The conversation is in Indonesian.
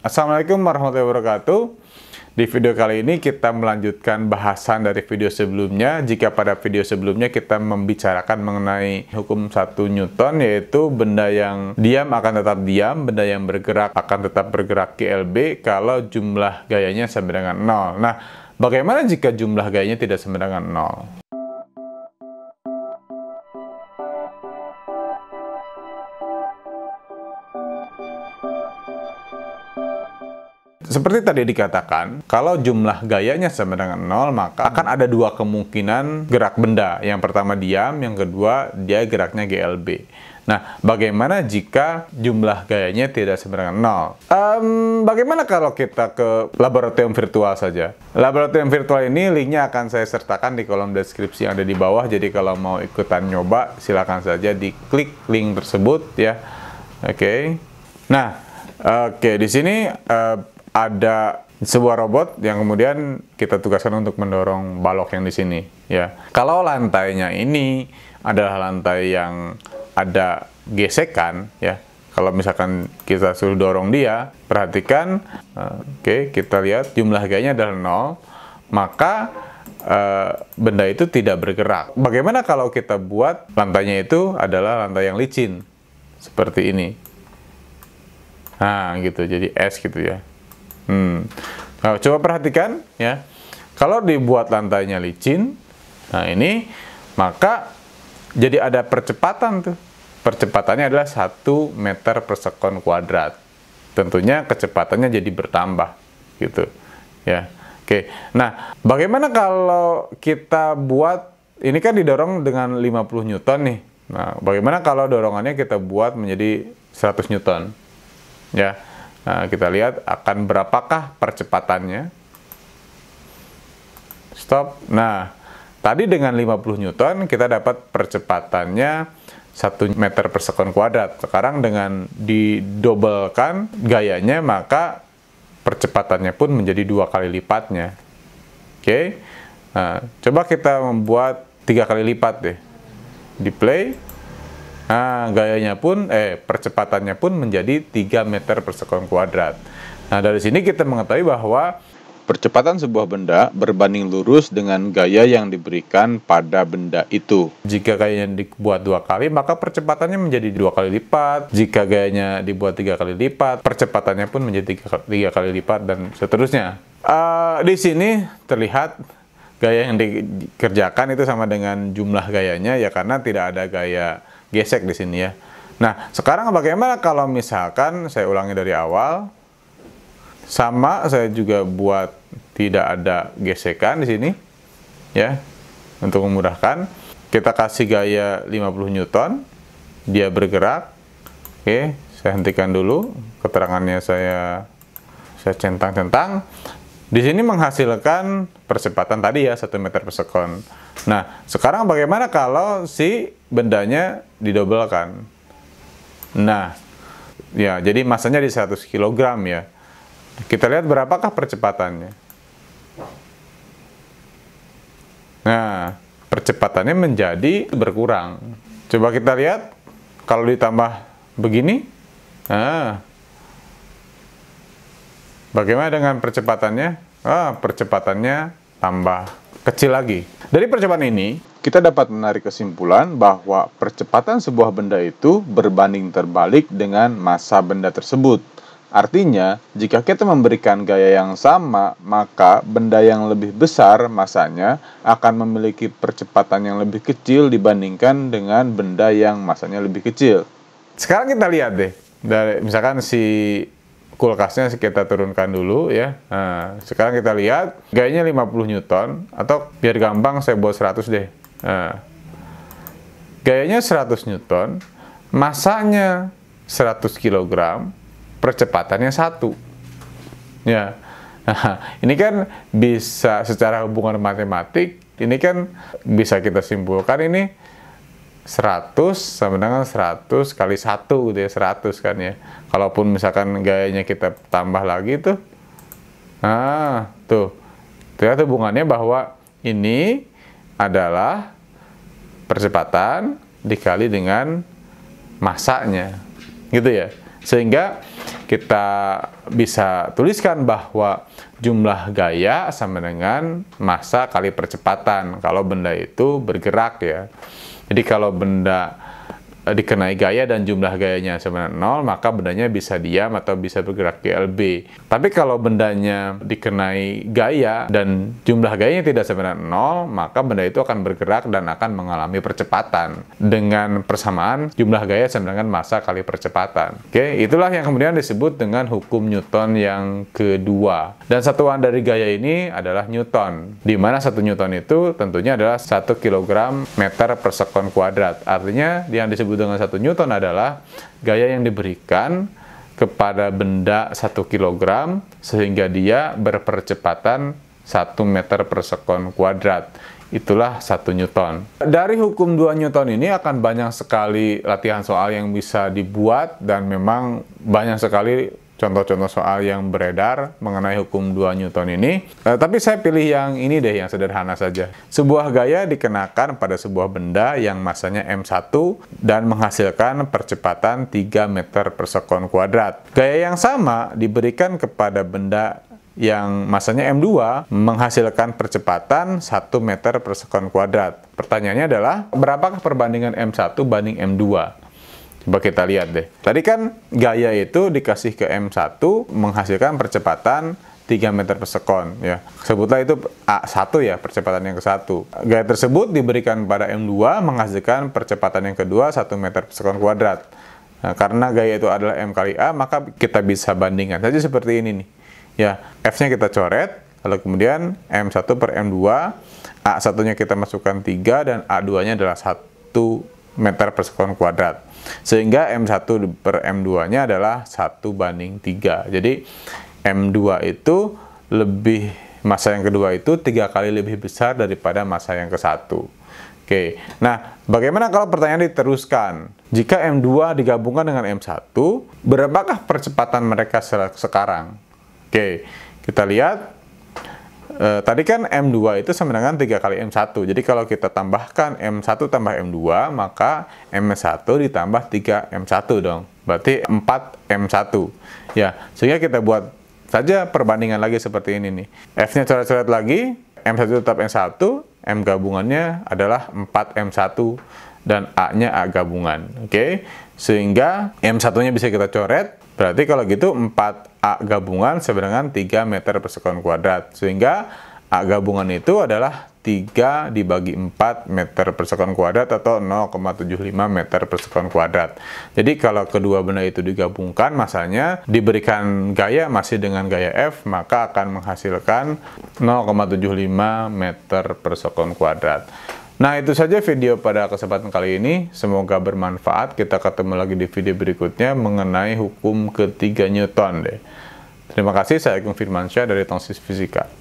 Assalamualaikum warahmatullahi wabarakatuh. Di video kali ini kita melanjutkan bahasan dari video sebelumnya. Jika pada video sebelumnya kita membicarakan mengenai hukum 1 Newton, yaitu benda yang diam akan tetap diam, benda yang bergerak akan tetap bergerak GLB kalau jumlah gayanya sama dengan 0. Nah, bagaimana jika jumlah gayanya tidak sama dengan 0? Seperti tadi dikatakan, kalau jumlah gayanya sama dengan 0, maka akan ada dua kemungkinan gerak benda. Yang pertama diam, yang kedua dia geraknya GLB. Nah, bagaimana jika jumlah gayanya tidak sama dengan 0? Bagaimana kalau kita ke laboratorium virtual saja? Laboratorium virtual ini linknya akan saya sertakan di kolom deskripsi yang ada di bawah. Jadi kalau mau ikutan nyoba, silakan saja diklik link tersebut ya. Oke. Nah, di sini ada sebuah robot yang kemudian kita tugaskan untuk mendorong balok yang di sini ya. Kalau lantainya ini adalah lantai yang ada gesekan ya. Kalau misalkan kita suruh dorong dia, perhatikan, kita lihat jumlah gayanya adalah 0, maka benda itu tidak bergerak. Bagaimana kalau kita buat lantainya itu adalah lantai yang licin seperti ini? Nah, gitu, jadi es gitu ya. Nah, coba perhatikan ya. Kalau dibuat lantainya licin, nah ini, maka jadi ada percepatan tuh. Percepatannya adalah 1 meter per sekon kuadrat. Tentunya kecepatannya jadi bertambah gitu ya. Oke. Nah, bagaimana kalau kita buat ini kan didorong dengan 50 Newton nih. Nah, bagaimana kalau dorongannya kita buat menjadi 100 Newton? Ya. Nah, kita lihat akan berapakah percepatannya. Stop. Nah, tadi dengan 50 Newton kita dapat percepatannya 1 meter per sekon kuadrat. Sekarang dengan didobelkan gayanya, maka percepatannya pun menjadi 2 kali lipatnya. Oke. Nah, coba kita membuat 3 kali lipat deh. Di play. Nah, gayanya pun, percepatannya pun menjadi 3 meter per sekon kuadrat. Nah, dari sini kita mengetahui bahwa percepatan sebuah benda berbanding lurus dengan gaya yang diberikan pada benda itu. Jika gayanya dibuat 2 kali, maka percepatannya menjadi 2 kali lipat. Jika gayanya dibuat 3 kali lipat, percepatannya pun menjadi 3 kali lipat, dan seterusnya. Di sini terlihat gaya yang dikerjakan itu sama dengan jumlah gayanya, ya karena tidak ada gaya gesek di sini ya. Nah, sekarang bagaimana kalau misalkan saya ulangi dari awal, sama saya juga buat tidak ada gesekan di sini ya, untuk memudahkan. Kita kasih gaya 50 Newton, dia bergerak. Oke, saya hentikan dulu keterangannya, saya centang-centang. Di sini menghasilkan percepatan tadi ya 1 meter per sekon. Nah, sekarang bagaimana kalau si bendanya didobelkan? Nah, ya, jadi masanya di 100 kg ya. Kita lihat berapakah percepatannya. Nah, percepatannya menjadi berkurang. Coba kita lihat kalau ditambah begini. Nah, bagaimana dengan percepatannya? Percepatannya tambah kecil lagi. Dari percepatan ini, kita dapat menarik kesimpulan bahwa percepatan sebuah benda itu berbanding terbalik dengan massa benda tersebut. Artinya, jika kita memberikan gaya yang sama, maka benda yang lebih besar massanya akan memiliki percepatan yang lebih kecil dibandingkan dengan benda yang massanya lebih kecil. Sekarang kita lihat deh, dari misalkan si kulkasnya kita turunkan dulu ya. Nah, sekarang kita lihat gayanya 50 Newton, atau biar gampang saya buat 100 deh. Nah, gayanya 100 Newton, massanya 100 kg, percepatannya 1. Ya. Nah, ini kan bisa secara hubungan matematik, ini kan bisa kita simpulkan ini 100 sama dengan 100 kali 1 gitu ya, 100 kan ya. Kalaupun misalkan gayanya kita tambah lagi tuh, nah tuh, ternyata hubungannya bahwa ini adalah percepatan dikali dengan massanya gitu ya. Sehingga kita bisa tuliskan bahwa jumlah gaya sama dengan massa kali percepatan kalau benda itu bergerak ya. Jadi kalau benda dikenai gaya dan jumlah gayanya sama dengan 0, maka bendanya bisa diam atau bisa bergerak GLB. Tapi kalau bendanya dikenai gaya dan jumlah gayanya tidak sama dengan 0, maka benda itu akan bergerak dan akan mengalami percepatan dengan persamaan jumlah gaya sama dengan massa kali percepatan. Oke, itulah yang kemudian disebut dengan hukum Newton yang kedua. Dan satuan dari gaya ini adalah Newton, di mana 1 Newton itu tentunya adalah 1 kg meter per sekon kuadrat. Artinya yang disebut dengan 1 Newton adalah gaya yang diberikan kepada benda 1 kg sehingga dia berpercepatan 1 meter per sekon kuadrat. Itulah 1 Newton. Dari hukum 2 Newton ini akan banyak sekali latihan soal yang bisa dibuat dan memang banyak sekali contoh-contoh soal yang beredar mengenai hukum 2 Newton ini. Tapi saya pilih yang ini deh, yang sederhana saja. Sebuah gaya dikenakan pada sebuah benda yang massanya M1 dan menghasilkan percepatan 3 meter per sekon kuadrat. Gaya yang sama diberikan kepada benda yang massanya M2 menghasilkan percepatan 1 meter per sekon kuadrat. Pertanyaannya adalah, berapakah perbandingan M1 banding M2? Coba kita lihat deh. Tadi kan gaya itu dikasih ke M1 menghasilkan percepatan 3 meter per sekon ya. Sebutlah itu A1 ya, percepatan yang ke-1. Gaya tersebut diberikan pada M2 menghasilkan percepatan yang kedua 1 meter per sekon kuadrat. Nah, karena gaya itu adalah M kali A, maka kita bisa bandingkan saja seperti ini nih. Ya, F-nya kita coret, lalu kemudian M1 per M2, A1-nya kita masukkan 3 dan A2-nya adalah 1 meter per sekon kuadrat. Sehingga M1 per M2-nya adalah 1 banding 3. Jadi M2 itu lebih, massa yang kedua itu 3 kali lebih besar daripada massa yang ke-1. Oke, nah bagaimana kalau pertanyaan diteruskan? Jika M2 digabungkan dengan M1, berapakah percepatan mereka sekarang? Oke, kita lihat. Tadi kan M2 itu sama dengan 3 kali M1. Jadi kalau kita tambahkan M1 tambah M2, maka M1 ditambah 3 M1 dong. Berarti 4 M1. Ya, sehingga kita buat saja perbandingan lagi seperti ini nih. F-nya coret-coret lagi, M1 tetap M1, M gabungannya adalah 4 M1 dan A-nya A gabungan. Oke, sehingga M1-nya bisa kita coret. Berarti kalau gitu 4A gabungan sama dengan 3 meter per sekon kuadrat. Sehingga A gabungan itu adalah 3 dibagi 4 meter per sekon kuadrat atau 0,75 meter per sekon kuadrat. Jadi kalau kedua benda itu digabungkan, massanya diberikan gaya masih dengan gaya F, maka akan menghasilkan 0,75 meter per sekon kuadrat. Nah, itu saja video pada kesempatan kali ini. Semoga bermanfaat. Kita ketemu lagi di video berikutnya mengenai hukum ketiga Newton deh. Terima kasih, saya Agung Firmansyah dari Tongsis Fisika.